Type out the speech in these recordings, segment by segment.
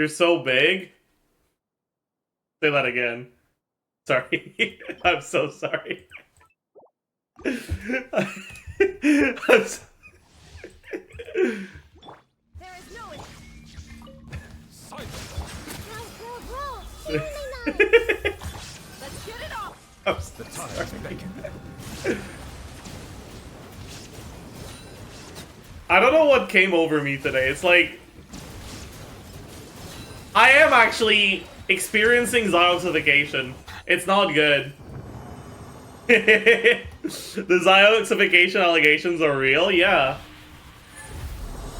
You're so big. Say that again. Sorry. I'm so sorry. I'm so There is no Let's get it off. I'm so sorry. I don't know what came over me today. It's like I am actually experiencing Zioxification. It's not good. The Zioxification allegations are real? Yeah.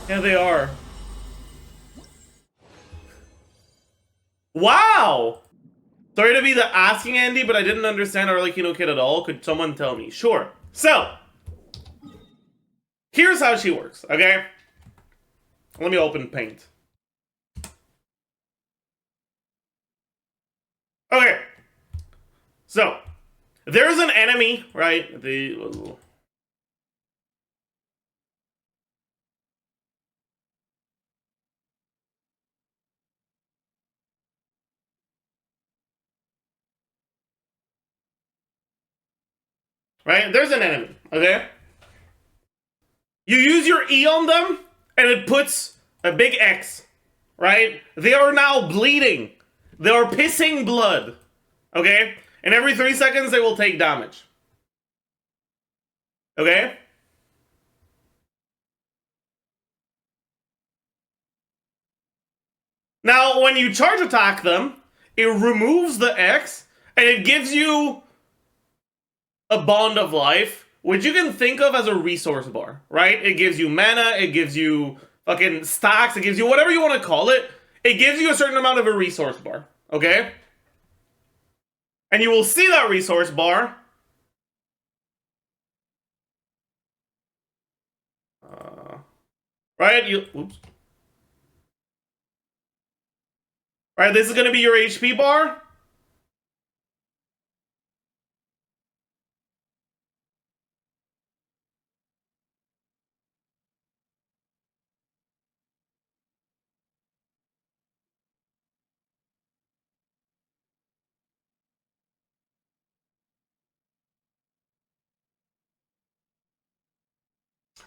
Yeah, they are. Wow! Sorry to be the asking Andy, but I didn't understand Arlecchino Kid at all. Could someone tell me? Sure. So, here's how she works, okay? Let me open Paint. Okay. So, there's an enemy, right? Right? There's an enemy, okay? You use your E on them, and it puts a big X, right? They are now bleeding. They are pissing blood, okay? And every 3 seconds, they will take damage. Okay? Now, when you charge attack them, it removes the X, and it gives you a bond of life, which you can think of as a resource bar, right? It gives you mana, it gives you fucking stacks, it gives you whatever you want to call it. It gives you a certain amount of a resource bar, okay? And you will see that resource bar. Right? Oops. Right, this is going to be your HP bar.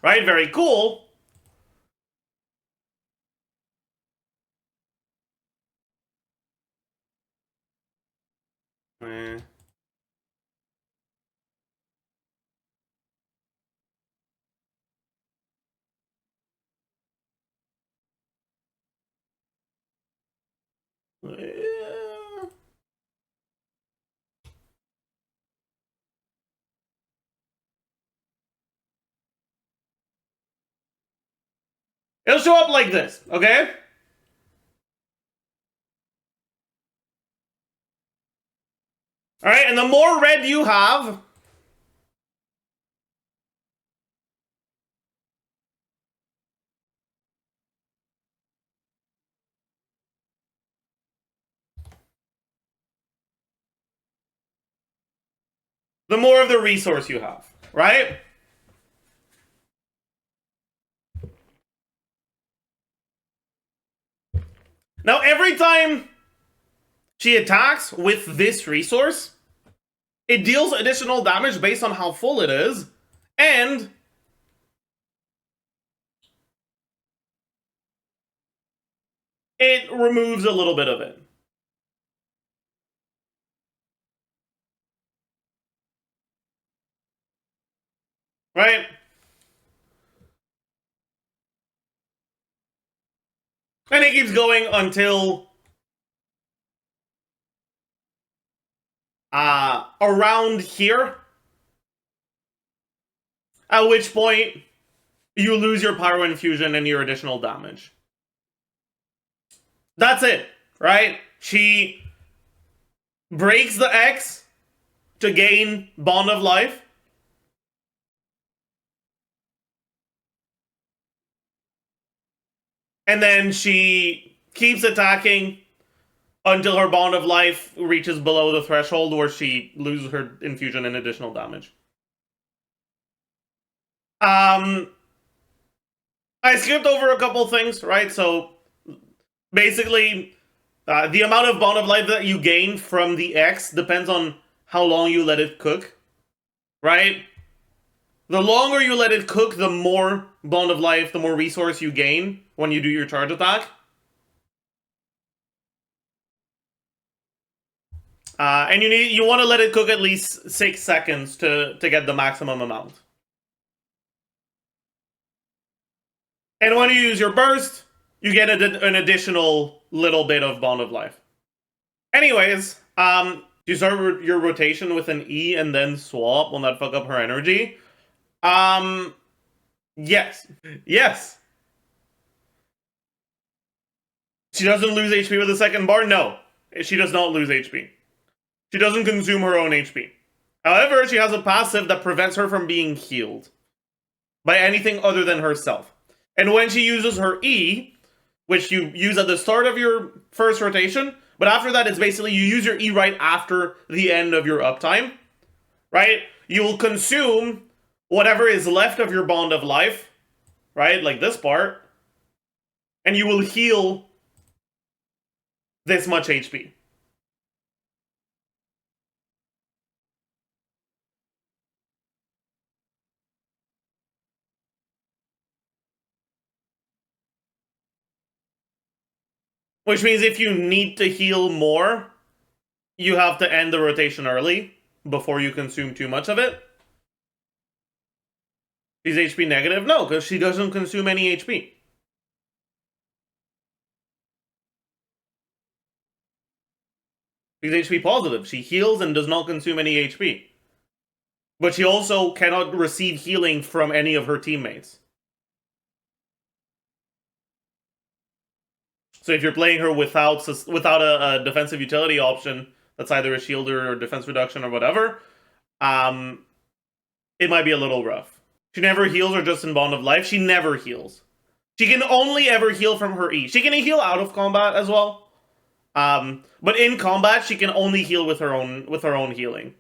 Right, very cool. Eh. It'll show up like this, okay? Alright, and the more red you have, the more of the resource you have, right? Now, every time she attacks with this resource, it deals additional damage based on how full it is, and it removes a little bit of it. Right? And it keeps going until around here, at which point you lose your Pyro Infusion and your additional damage. That's it, right? She breaks the X to gain Bond of Life. And then she keeps attacking until her Bond of Life reaches below the threshold where she loses her infusion and additional damage. I skipped over a couple things, right? So Basically, the amount of bond of life that you gain from the X depends on how long you let it cook, right? The longer you let it cook, the more bond of life, the more resource you gain when you do your charge attack. And you want to let it cook at least 6 seconds to get the maximum amount. And when you use your burst, you get an additional little bit of bond of life. Anyways, you start your rotation with an E and then swap. Will not fuck up her energy. Yes. Yes. She doesn't lose HP with the second bar? No. She does not lose HP. She doesn't consume her own HP. However, she has a passive that prevents her from being healed by anything other than herself. And when she uses her E, which you use at the start of your first rotation, but after that, it's basically you use your E right after the end of your uptime, right? You'll consume whatever is left of your bond of life, right? Like this part, and you will heal this much HP. Which means if you need to heal more, you have to end the rotation early before you consume too much of it. She's HP negative? No, because she doesn't consume any HP. She's HP positive. She heals and does not consume any HP. But she also cannot receive healing from any of her teammates. So if you're playing her without a defensive utility option, that's either a shielder or defense reduction or whatever, it might be a little rough. She never heals or just in Bond of Life. She never heals. She can only ever heal from her E. She can heal out of combat as well. But in combat, she can only heal with her own healing.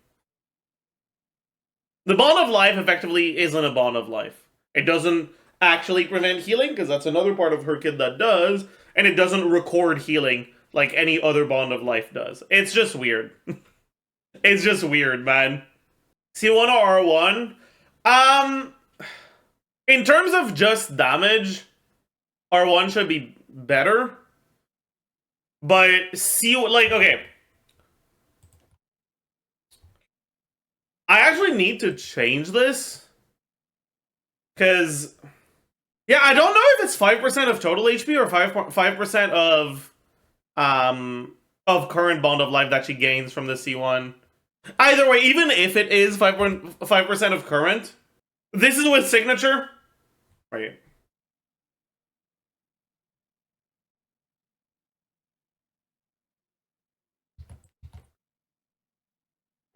The Bond of Life effectively isn't a Bond of Life. It doesn't actually prevent healing, because that's another part of her kit that does, and it doesn't record healing like any other Bond of Life does. It's just weird. It's just weird, man. C1 or R1? In terms of just damage, R1 should be better. But okay. I actually need to change this. Because, yeah, I don't know if it's 5% of total HP or 5% of current Bond of Life that she gains from the C1. Either way, even if it is 5% of current, this is with signature. Right.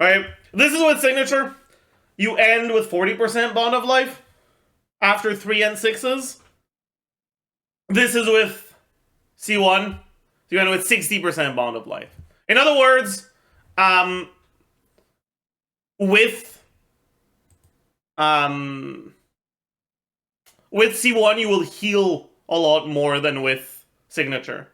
Right. This is with signature. You end with 40% Bond of Life after 3 N6s. This is with C1. You end with 60% Bond of Life. In other words, with C1 you will heal a lot more than with signature.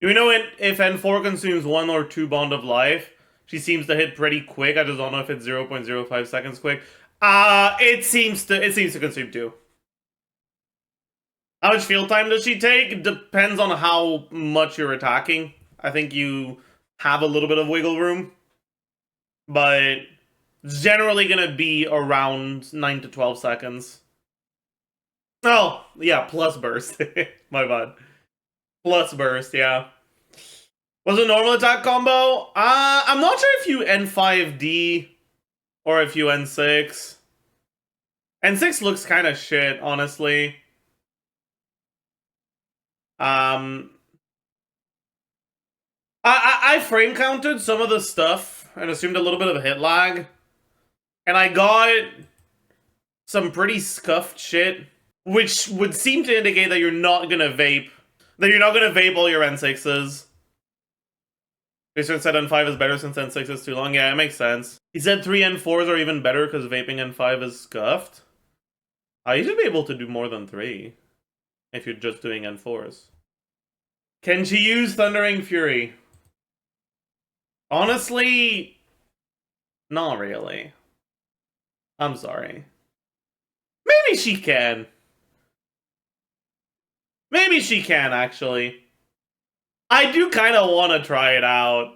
You know, if N4 consumes 1 or 2 Bond of Life, she seems to hit pretty quick. I just don't know if it's 0.05 seconds quick. It seems to consume 2. How much field time does she take? Depends on how much you're attacking. I think you have a little bit of wiggle room. But it's generally going to be around 9 to 12 seconds. Oh, yeah, plus burst. My bad. Plus burst, yeah. Was it normal attack combo? I'm not sure if you N5D or if you N6. N6 looks kind of shit, honestly. I frame counted some of the stuff and assumed a little bit of a hit lag. And I got some pretty scuffed shit, which would seem to indicate that you're not gonna vape. That you're not gonna vape all your N6s. Jason said N5 is better since N6 is too long. Yeah, it makes sense. He said 3 N4s are even better because vaping N5 is scuffed. You should be able to do more than 3 if you're just doing N4s. Can she use Thundering Fury? Honestly, not really. I'm sorry. Maybe she can. Maybe she can, actually. I do kind of want to try it out.